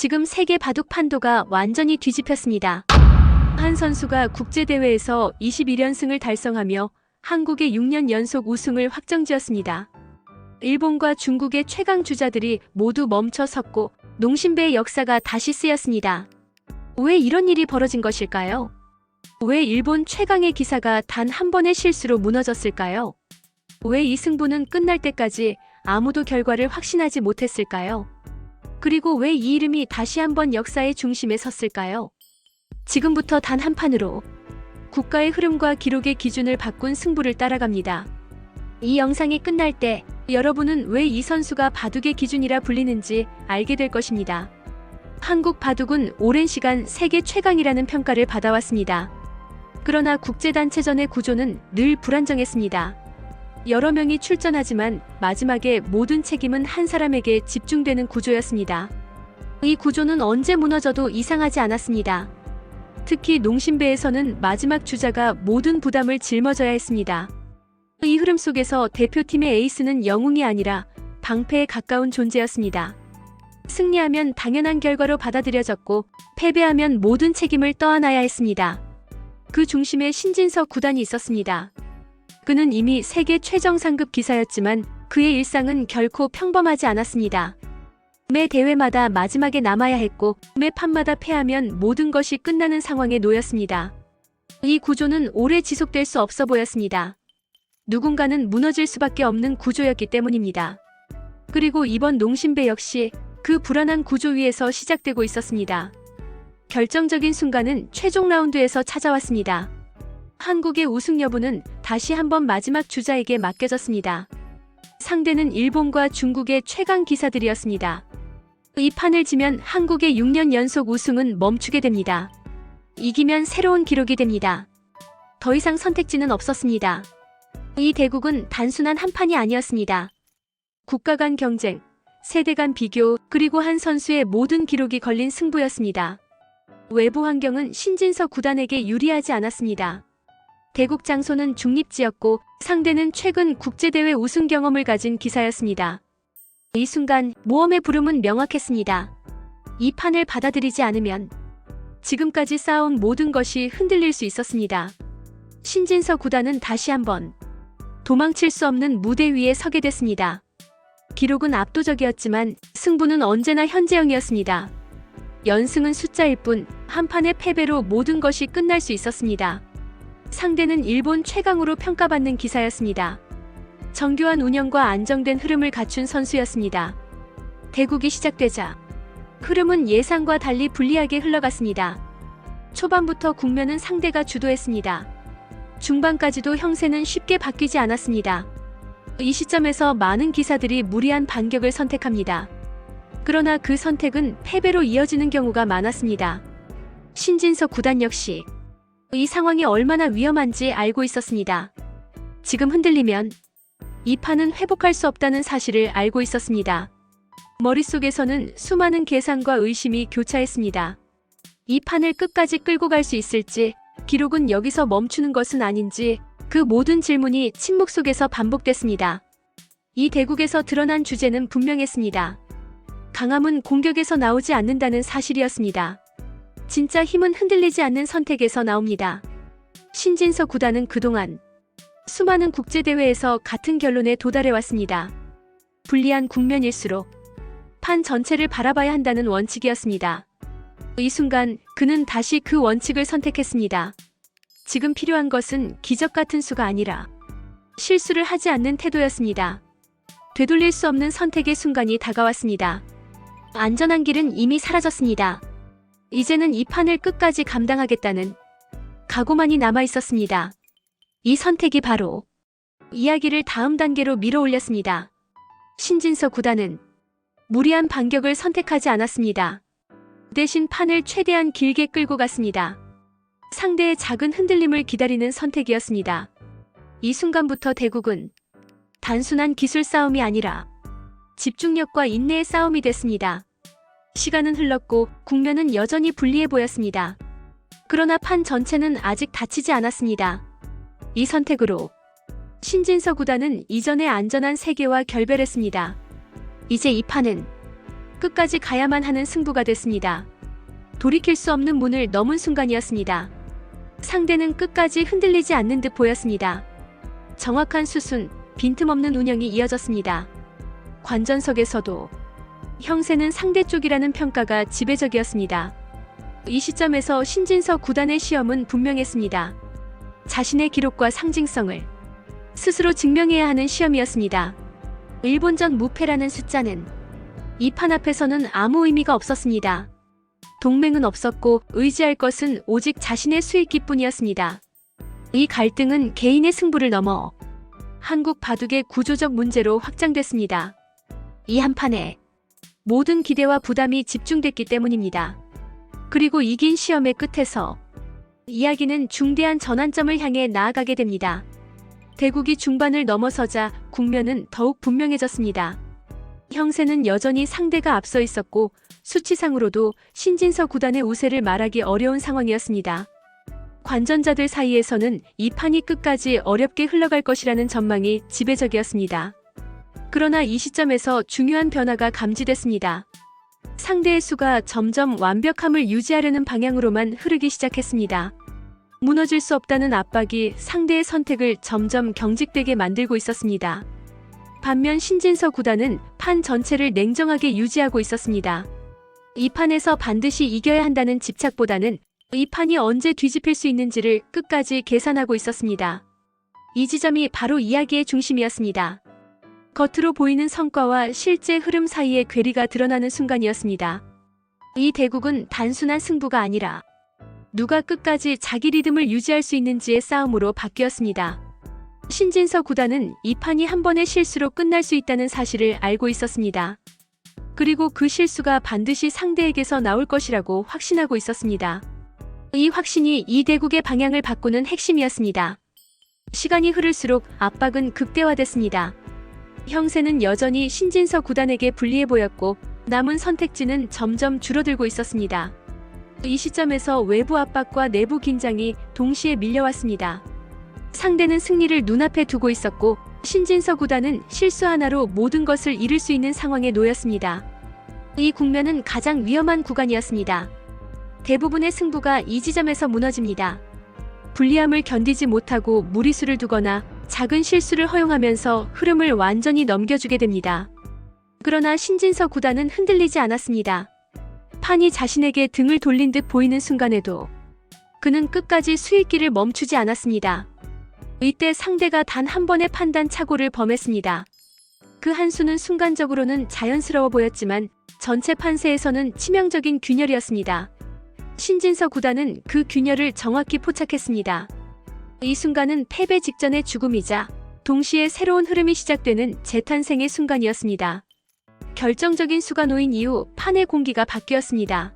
지금 세계 바둑 판도가 완전히 뒤집혔습니다. 한 선수가 국제대회에서 21연승을 달성하며 한국의 6년 연속 우승을 확정지었습니다. 일본과 중국의 최강 주자들이 모두 멈춰 섰고 농심배의 역사가 다시 쓰였습니다. 왜 이런 일이 벌어진 것일까요? 왜 일본 최강의 기사가 단 한 번의 실수로 무너졌을까요? 왜 이 승부는 끝날 때까지 아무도 결과를 확신하지 못했을까요? 그리고 왜 이 이름이 다시 한번 역사의 중심에 섰을까요? 지금부터 단 한 판으로 국가의 흐름과 기록의 기준을 바꾼 승부를 따라갑니다. 이 영상이 끝날 때 여러분은 왜 이 선수가 바둑의 기준이라 불리는지 알게 될 것입니다. 한국 바둑은 오랜 시간 세계 최강이라는 평가를 받아왔습니다. 그러나 국제단체전의 구조는 늘 불안정했습니다. 여러 명이 출전하지만 마지막에 모든 책임은 한 사람에게 집중되는 구조였습니다. 이 구조는 언제 무너져도 이상하지 않았습니다. 특히 농심배에서는 마지막 주자가 모든 부담을 짊어져야 했습니다. 이 흐름 속에서 대표팀의 에이스는 영웅이 아니라 방패에 가까운 존재였습니다. 승리하면 당연한 결과로 받아들여졌고 패배하면 모든 책임을 떠안아야 했습니다. 그 중심에 신진서 구단이 있었습니다. 그는 이미 세계 최정상급 기사였지만 그의 일상은 결코 평범하지 않았습니다. 매 대회마다 마지막에 남아야 했고 매 판마다 패하면 모든 것이 끝나는 상황에 놓였습니다. 이 구조는 오래 지속될 수 없어 보였습니다. 누군가는 무너질 수밖에 없는 구조였기 때문입니다. 그리고 이번 농심배 역시 그 불안한 구조 위에서 시작되고 있었습니다. 결정적인 순간은 최종 라운드에서 찾아왔습니다. 한국의 우승 여부는 다시 한번 마지막 주자에게 맡겨졌습니다. 상대는 일본과 중국의 최강 기사들이었습니다. 이 판을 지면 한국의 6년 연속 우승은 멈추게 됩니다. 이기면 새로운 기록이 됩니다. 더 이상 선택지는 없었습니다. 이 대국은 단순한 한 판이 아니었습니다. 국가 간 경쟁, 세대 간 비교, 그리고 한 선수의 모든 기록이 걸린 승부였습니다. 외부 환경은 신진서 구단에게 유리하지 않았습니다. 대국 장소는 중립지였고 상대는 최근 국제대회 우승 경험을 가진 기사였습니다. 이 순간 모험의 부름은 명확했습니다. 이 판을 받아들이지 않으면 지금까지 쌓아온 모든 것이 흔들릴 수 있었습니다. 신진서 구단은 다시 한번 도망칠 수 없는 무대 위에 서게 됐습니다. 기록은 압도적이었지만 승부는 언제나 현재형이었습니다. 연승은 숫자일 뿐 한 판의 패배로 모든 것이 끝날 수 있었습니다. 상대는 일본 최강으로 평가받는 기사였습니다. 정교한 운영과 안정된 흐름을 갖춘 선수였습니다. 대국이 시작되자 흐름은 예상과 달리 불리하게 흘러갔습니다. 초반부터 국면은 상대가 주도했습니다. 중반까지도 형세는 쉽게 바뀌지 않았습니다. 이 시점에서 많은 기사들이 무리한 반격을 선택합니다. 그러나 그 선택은 패배로 이어지는 경우가 많았습니다. 신진서 구단 역시 이 상황이 얼마나 위험한지 알고 있었습니다. 지금 흔들리면 이 판은 회복할 수 없다는 사실을 알고 있었습니다. 머릿속에서는 수많은 계산과 의심이 교차했습니다. 이 판을 끝까지 끌고 갈 수 있을지, 기록은 여기서 멈추는 것은 아닌지, 그 모든 질문이 침묵 속에서 반복됐습니다. 이 대국에서 드러난 주제는 분명했습니다. 강함은 공격에서 나오지 않는다는 사실이었습니다. 진짜 힘은 흔들리지 않는 선택에서 나옵니다. 신진서 구단은 그동안 수많은 국제대회에서 같은 결론에 도달해왔습니다. 불리한 국면일수록 판 전체를 바라봐야 한다는 원칙이었습니다. 이 순간 그는 다시 그 원칙을 선택했습니다. 지금 필요한 것은 기적 같은 수가 아니라 실수를 하지 않는 태도였습니다. 되돌릴 수 없는 선택의 순간이 다가왔습니다. 안전한 길은 이미 사라졌습니다. 이제는 이 판을 끝까지 감당하겠다는 각오만이 남아 있었습니다. 이 선택이 바로 이야기를 다음 단계로 밀어 올렸습니다. 신진서 구단은 무리한 반격을 선택하지 않았습니다. 대신 판을 최대한 길게 끌고 갔습니다. 상대의 작은 흔들림을 기다리는 선택이었습니다. 이 순간부터 대국은 단순한 기술 싸움이 아니라 집중력과 인내의 싸움이 됐습니다. 시간은 흘렀고 국면은 여전히 불리해 보였습니다. 그러나 판 전체는 아직 닫히지 않았습니다. 이 선택으로 신진서 구단은 이전의 안전한 세계와 결별했습니다. 이제 이 판은 끝까지 가야만 하는 승부가 됐습니다. 돌이킬 수 없는 문을 넘은 순간이었습니다. 상대는 끝까지 흔들리지 않는 듯 보였습니다. 정확한 수순, 빈틈없는 운영이 이어졌습니다. 관전석에서도 형세는 상대 쪽이라는 평가가 지배적이었습니다. 이 시점에서 신진서 구단의 시험은 분명했습니다. 자신의 기록과 상징성을 스스로 증명해야 하는 시험이었습니다. 일본전 무패라는 숫자는 이 판 앞에서는 아무 의미가 없었습니다. 동맹은 없었고 의지할 것은 오직 자신의 수익기뿐이었습니다. 이 갈등은 개인의 승부를 넘어 한국 바둑의 구조적 문제로 확장됐습니다. 이 한판에 모든 기대와 부담이 집중됐기 때문입니다. 그리고 이긴 시험의 끝에서 이야기는 중대한 전환점을 향해 나아가게 됩니다. 대국이 중반을 넘어서자 국면은 더욱 분명해졌습니다. 형세는 여전히 상대가 앞서 있었고 수치상으로도 신진서 구단의 우세를 말하기 어려운 상황이었습니다. 관전자들 사이에서는 이 판이 끝까지 어렵게 흘러갈 것이라는 전망이 지배적이었습니다. 그러나 이 시점에서 중요한 변화가 감지됐습니다. 상대의 수가 점점 완벽함을 유지하려는 방향으로만 흐르기 시작했습니다. 무너질 수 없다는 압박이 상대의 선택을 점점 경직되게 만들고 있었습니다. 반면 신진서 구단은 판 전체를 냉정하게 유지하고 있었습니다. 이 판에서 반드시 이겨야 한다는 집착보다는 이 판이 언제 뒤집힐 수 있는지를 끝까지 계산하고 있었습니다. 이 지점이 바로 이야기의 중심이었습니다. 겉으로 보이는 성과와 실제 흐름 사이의 괴리가 드러나는 순간이었습니다. 이 대국은 단순한 승부가 아니라 누가 끝까지 자기 리듬을 유지할 수 있는지의 싸움으로 바뀌었습니다. 신진서 구단은 이 판이 한 번의 실수로 끝날 수 있다는 사실을 알고 있었습니다. 그리고 그 실수가 반드시 상대에게서 나올 것이라고 확신하고 있었습니다. 이 확신이 이 대국의 방향을 바꾸는 핵심이었습니다. 시간이 흐를수록 압박은 극대화됐습니다. 형세는 여전히 신진서 구단에게 불리해 보였고 남은 선택지는 점점 줄어들고 있었습니다. 이 시점에서 외부 압박과 내부 긴장이 동시에 밀려왔습니다. 상대는 승리를 눈앞에 두고 있었고 신진서 구단은 실수 하나로 모든 것을 잃을 수 있는 상황에 놓였습니다. 이 국면은 가장 위험한 구간이었습니다. 대부분의 승부가 이 지점에서 무너집니다. 불리함을 견디지 못하고 무리수를 두거나 작은 실수를 허용하면서 흐름을 완전히 넘겨주게 됩니다. 그러나 신진서 구단은 흔들리지 않았습니다. 판이 자신에게 등을 돌린 듯 보이는 순간에도 그는 끝까지 수익기를 멈추지 않았습니다. 이때 상대가 단 한 번의 판단 착오를 범했습니다. 그 한 수는 순간적으로는 자연스러워 보였지만 전체 판세에서는 치명적인 균열이었습니다. 신진서 구단은 그 균열을 정확히 포착했습니다. 이 순간은 패배 직전의 죽음이자 동시에 새로운 흐름이 시작되는 재탄생의 순간이었습니다. 결정적인 수가 놓인 이후 판의 공기가 바뀌었습니다.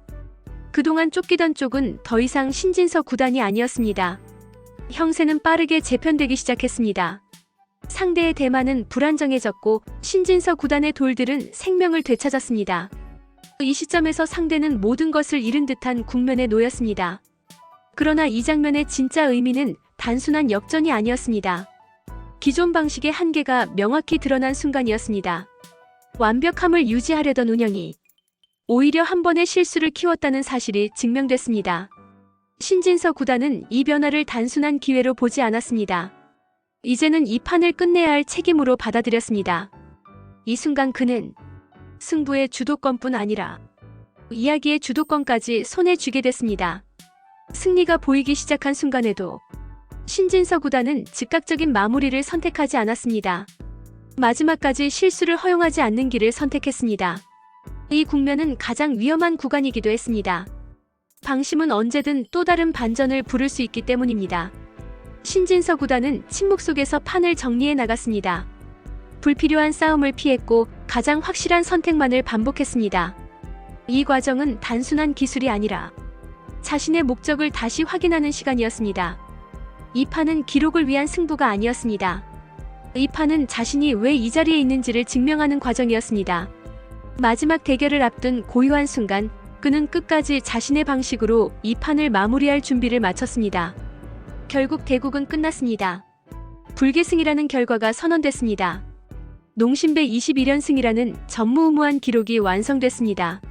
그동안 쫓기던 쪽은 더 이상 신진서 구단이 아니었습니다. 형세는 빠르게 재편되기 시작했습니다. 상대의 대만은 불안정해졌고 신진서 구단의 돌들은 생명을 되찾았습니다. 이 시점에서 상대는 모든 것을 잃은 듯한 국면에 놓였습니다. 그러나 이 장면의 진짜 의미는 단순한 역전이 아니었습니다. 기존 방식의 한계가 명확히 드러난 순간이었습니다. 완벽함을 유지하려던 운영이 오히려 한 번의 실수를 키웠다는 사실이 증명됐습니다. 신진서 구단은 이 변화를 단순한 기회로 보지 않았습니다. 이제는 이 판을 끝내야 할 책임으로 받아들였습니다. 이 순간 그는 승부의 주도권뿐 아니라 이야기의 주도권까지 손에 쥐게 됐습니다. 승리가 보이기 시작한 순간에도 신진서 구단은 즉각적인 마무리를 선택하지 않았습니다. 마지막까지 실수를 허용하지 않는 길을 선택했습니다. 이 국면은 가장 위험한 구간이기도 했습니다. 방심은 언제든 또 다른 반전을 부를 수 있기 때문입니다. 신진서 구단은 침묵 속에서 판을 정리해 나갔습니다. 불필요한 싸움을 피했고 가장 확실한 선택만을 반복했습니다. 이 과정은 단순한 기술이 아니라 자신의 목적을 다시 확인하는 시간이었습니다. 이 판은 기록을 위한 승부가 아니었습니다. 이 판은 자신이 왜 이 자리에 있는지를 증명하는 과정이었습니다. 마지막 대결을 앞둔 고요한 순간 그는 끝까지 자신의 방식으로 이 판을 마무리할 준비를 마쳤습니다. 결국 대국은 끝났습니다. 불계승이라는 결과가 선언됐습니다. 농심배 21연승이라는 전무후무한 기록이 완성됐습니다.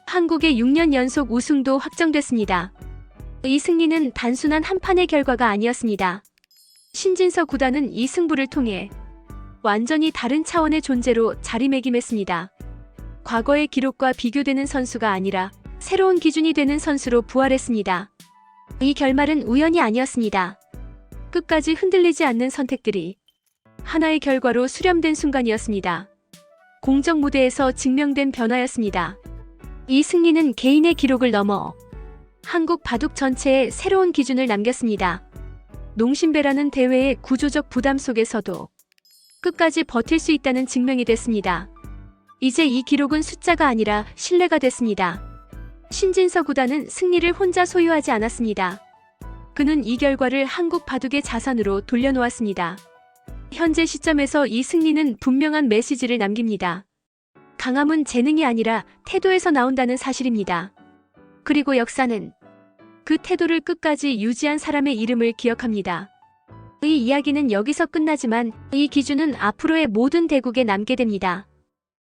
한국의 6년 연속 우승도 확정됐습니다. 이 승리는 단순한 한 판의 결과가 아니었습니다. 신진서 구단은 이 승부를 통해 완전히 다른 차원의 존재로 자리매김했습니다. 과거의 기록과 비교되는 선수가 아니라 새로운 기준이 되는 선수로 부활했습니다. 이 결말은 우연이 아니었습니다. 끝까지 흔들리지 않는 선택들이 하나의 결과로 수렴된 순간이었습니다. 공적 무대에서 증명된 변화였습니다. 이 승리는 개인의 기록을 넘어 한국 바둑 전체에 새로운 기준을 남겼습니다. 농심배라는 대회의 구조적 부담 속에서도 끝까지 버틸 수 있다는 증명이 됐습니다. 이제 이 기록은 숫자가 아니라 신뢰가 됐습니다. 신진서 구단은 승리를 혼자 소유하지 않았습니다. 그는 이 결과를 한국 바둑의 자산으로 돌려놓았습니다. 현재 시점에서 이 승리는 분명한 메시지를 남깁니다. 강함은 재능이 아니라 태도에서 나온다는 사실입니다. 그리고 역사는 그 태도를 끝까지 유지한 사람의 이름을 기억합니다. 이 이야기는 여기서 끝나지만 이 기준은 앞으로의 모든 대국에 남게 됩니다.